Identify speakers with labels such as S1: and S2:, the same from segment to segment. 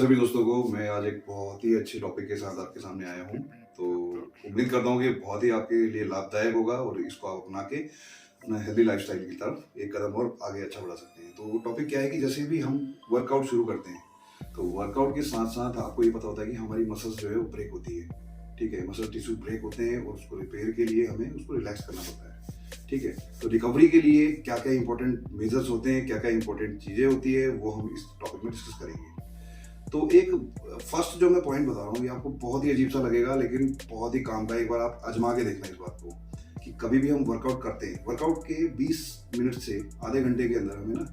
S1: सभी दोस्तों को। मैं आज एक बहुत ही अच्छे टॉपिक के साथ आपके सामने आया हूँ। तो उम्मीद करता हूँ कि बहुत ही आपके लिए लाभदायक होगा और इसको आप अपना के अपना हेल्दी लाइफस्टाइल की तरफ एक कदम और आगे अच्छा बढ़ा सकते हैं। तो टॉपिक क्या है कि जैसे भी हम वर्कआउट शुरू करते हैं तो वर्कआउट के साथ साथ आपको ये पता होता है कि हमारी मसल्स जो है वो ब्रेक होती है। ठीक है, मसल टिश्यू ब्रेक होते हैं और उसको रिपेयर के लिए हमें उसको रिलैक्स करना पड़ता है। ठीक है, तो रिकवरी के लिए क्या क्या इंपॉर्टेंट मेजर्स होते हैं, क्या क्या इंपॉर्टेंट चीज़ें होती है, वो हम इस टॉपिक में डिस्कस करेंगे। तो एक फर्स्ट जो मैं पॉइंट बता रहा हूँ ये आपको बहुत ही अजीब सा लगेगा लेकिन बहुत ही काम का। एक बार आप आजमा के देखना इस बात को कि कभी भी हम वर्कआउट करते हैं, वर्कआउट के 20 मिनट से आधे घंटे के अंदर हमें ना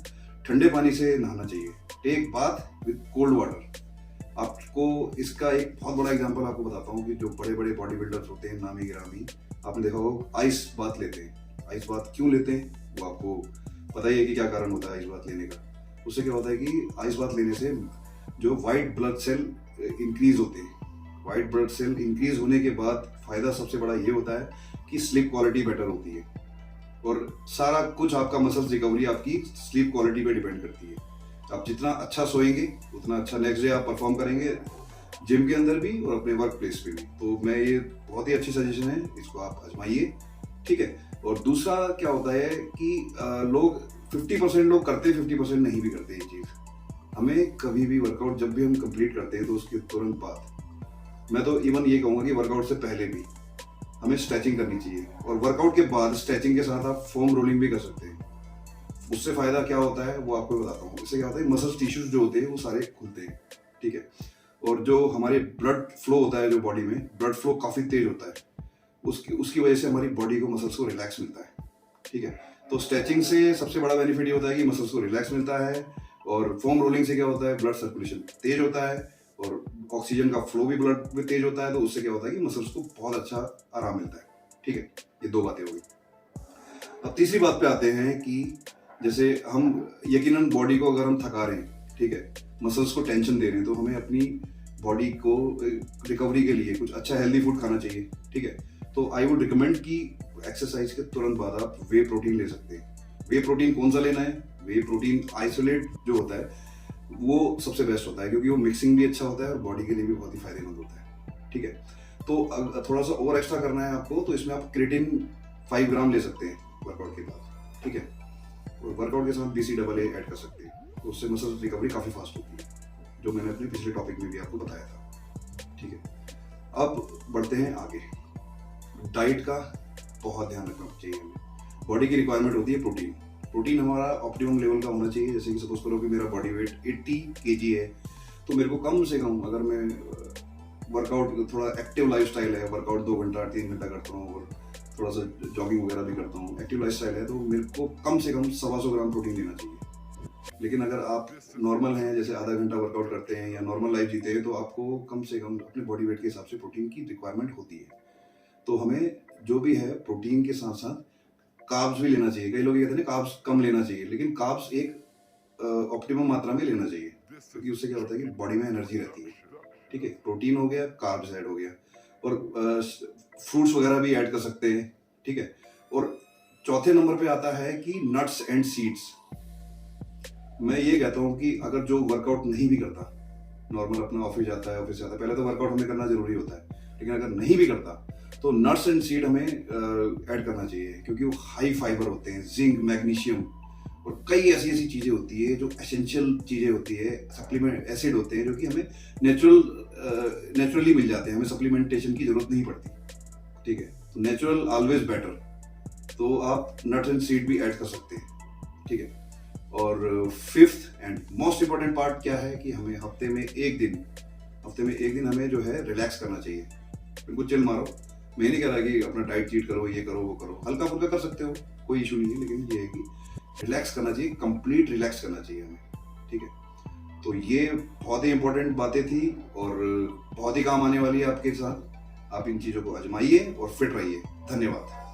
S1: ठंडे पानी से नहाना चाहिए। Take bath with cold water. आपको इसका एक बहुत बड़ा एग्जांपल आपको बताता हूँ कि जो बड़े बड़े बॉडी बिल्डर्स होते हैं नामी गिरामी, आपने देखा होगा आइस बाथ लेते हैं। आइस बाथ क्यों लेते हैं वो आपको पता ही है कि क्या कारण होता है आइस बाथ लेने का। उससे क्या होता है कि आइस बाथ लेने से जो वाइट ब्लड सेल इंक्रीज होते हैं। वाइट ब्लड सेल इंक्रीज होने के बाद फायदा सबसे बड़ा ये होता है कि स्लीप क्वालिटी बेटर होती है और सारा कुछ आपका मसल्स रिकवरी आपकी स्लीप क्वालिटी पे डिपेंड करती है। आप जितना अच्छा सोएंगे उतना अच्छा नेक्स्ट डे आप परफॉर्म करेंगे, जिम के अंदर भी और अपने वर्क प्लेस पे भी। तो मैं ये बहुत ही अच्छी सजेशन है, इसको आप आजमाइए। ठीक है, और दूसरा क्या होता है कि लोग 50% लोग करते हैं, 50% नहीं भी करते ये चीज़। हमें कभी भी वर्कआउट जब भी हम कंप्लीट करते हैं तो उसके तुरंत बाद, मैं तो इवन ये कहूँगा कि वर्कआउट से पहले भी हमें स्ट्रेचिंग करनी चाहिए और वर्कआउट के बाद स्ट्रेचिंग के साथ आप फोम रोलिंग भी कर सकते हैं। उससे फायदा क्या होता है वो आपको बताता हूँ। इससे क्या होता है, मसल टिश्यूज जो होते हैं वो सारे खुलते हैं। ठीक है, और जो हमारे ब्लड फ्लो होता है, जो बॉडी में ब्लड फ्लो काफ़ी तेज होता है, उसकी वजह से हमारी बॉडी को मसल्स को रिलैक्स मिलता है। ठीक है, तो स्ट्रेचिंग से सबसे बड़ा बेनिफिट ये होता है कि मसल्स को रिलैक्स मिलता है और फोम रोलिंग से क्या होता है, ब्लड सर्कुलेशन तेज होता है और ऑक्सीजन का फ्लो भी ब्लड में तेज होता है। तो उससे क्या होता है कि मसल्स को बहुत अच्छा आराम मिलता है। ठीक है, ये दो बातें हो गई। अब तीसरी बात पे आते हैं कि जैसे हम यकीनन बॉडी को अगर हम थका रहे हैं, ठीक है, मसल्स को टेंशन दे रहे हैं, तो हमें अपनी बॉडी को रिकवरी के लिए कुछ अच्छा हेल्दी फूड खाना चाहिए। ठीक है, तो आई वुड रिकमेंड कि एक्सरसाइज के तुरंत बाद आप वे प्रोटीन ले सकते हैं। वे प्रोटीन कौन सा लेना है? वे प्रोटीन आइसोलेट जो होता है वो सबसे बेस्ट होता है क्योंकि वो मिक्सिंग भी अच्छा होता है और बॉडी के लिए भी बहुत ही फायदेमंद होता है। ठीक है, तो थोड़ा सा और एक्स्ट्रा करना है आपको तो इसमें आप क्रेटिन 5 ग्राम ले सकते हैं वर्कआउट के बाद। ठीक है, और वर्कआउट के साथ BCAA ऐड कर सकते हैं, तो उससे मसल रिकवरी काफ़ी फास्ट होती है, जो मैंने अपने पिछले टॉपिक में भी आपको बताया था। ठीक है, अब बढ़ते हैं आगे। डाइट का बहुत ध्यान रखना चाहिए हमें। बॉडी की रिक्वायरमेंट होती है प्रोटीन। प्रोटीन हमारा ऑप्टिमम लेवल का होना चाहिए। जैसे कि सपोज करो कि मेरा बॉडी वेट 80 kg है, तो मेरे को कम से कम, अगर मैं वर्कआउट थोड़ा एक्टिव लाइफस्टाइल है, वर्कआउट 2 घंटा 3 घंटा करता हूँ और थोड़ा सा जॉगिंग वगैरह भी करता हूँ, एक्टिव लाइफस्टाइल है, तो मेरे को कम से कम 125 ग्राम प्रोटीन लेना चाहिए। लेकिन अगर आप नॉर्मल हैं, जैसे आधा घंटा वर्कआउट करते हैं या नॉर्मल लाइफ जीते हैं, तो आपको कम से कम अपने बॉडी वेट के हिसाब से प्रोटीन की रिक्वायरमेंट होती है। तो हमें जो भी है प्रोटीन के साथ साथ कार्ब्स भी लेना चाहिए। कई लोग ये कहते हैं कार्ब्स कम लेना चाहिए, लेकिन कार्ब्स एक ऑप्टिमम मात्रा में लेना चाहिए क्योंकि उससे क्या होता है कि बॉडी में एनर्जी रहती है। ठीक है, प्रोटीन हो गया, कार्ब्स ऐड हो गया और फ्रूट्स वगैरह भी ऐड कर सकते हैं। ठीक है, और चौथे नंबर पे आता है कि नट्स एंड सीड्स। मैं ये कहता हूँ कि अगर जो वर्कआउट नहीं भी करता, नॉर्मल अपना ऑफिस जाता है, पहले तो वर्कआउट हमें करना जरूरी होता है, लेकिन अगर नहीं भी करता तो नट्स एंड सीड हमें ऐड करना चाहिए क्योंकि वो हाई फाइबर होते हैं, जिंक, मैग्नीशियम और कई ऐसी चीज़ें होती है जो एसेंशियल चीज़ें होती है, सप्लीमेंट एसिड होते हैं जो कि हमें नेचुरली मिल जाते हैं, हमें सप्लीमेंटेशन की जरूरत नहीं पड़ती। ठीक है, तो नेचुरल ऑलवेज बेटर। तो आप नट्स एंड सीड भी ऐड कर सकते हैं। ठीक है, और fifth and most important part क्या है कि हमें हफ्ते में एक दिन हमें जो है रिलैक्स करना चाहिए। बिल्कुल चिल मारो। मैं नहीं कह रहा कि अपना डाइट चीट करो, ये करो वो करो, हल्का फुल्का कर सकते हो, कोई इशू नहीं है, लेकिन ये है कि रिलैक्स करना चाहिए, कंप्लीट रिलैक्स करना चाहिए हमें। ठीक है, तो ये बहुत ही इंपॉर्टेंट बातें थी और बहुत ही काम आने वाली है आपके साथ। आप इन चीज़ों को आजमाइए और फिट रहिए। धन्यवाद।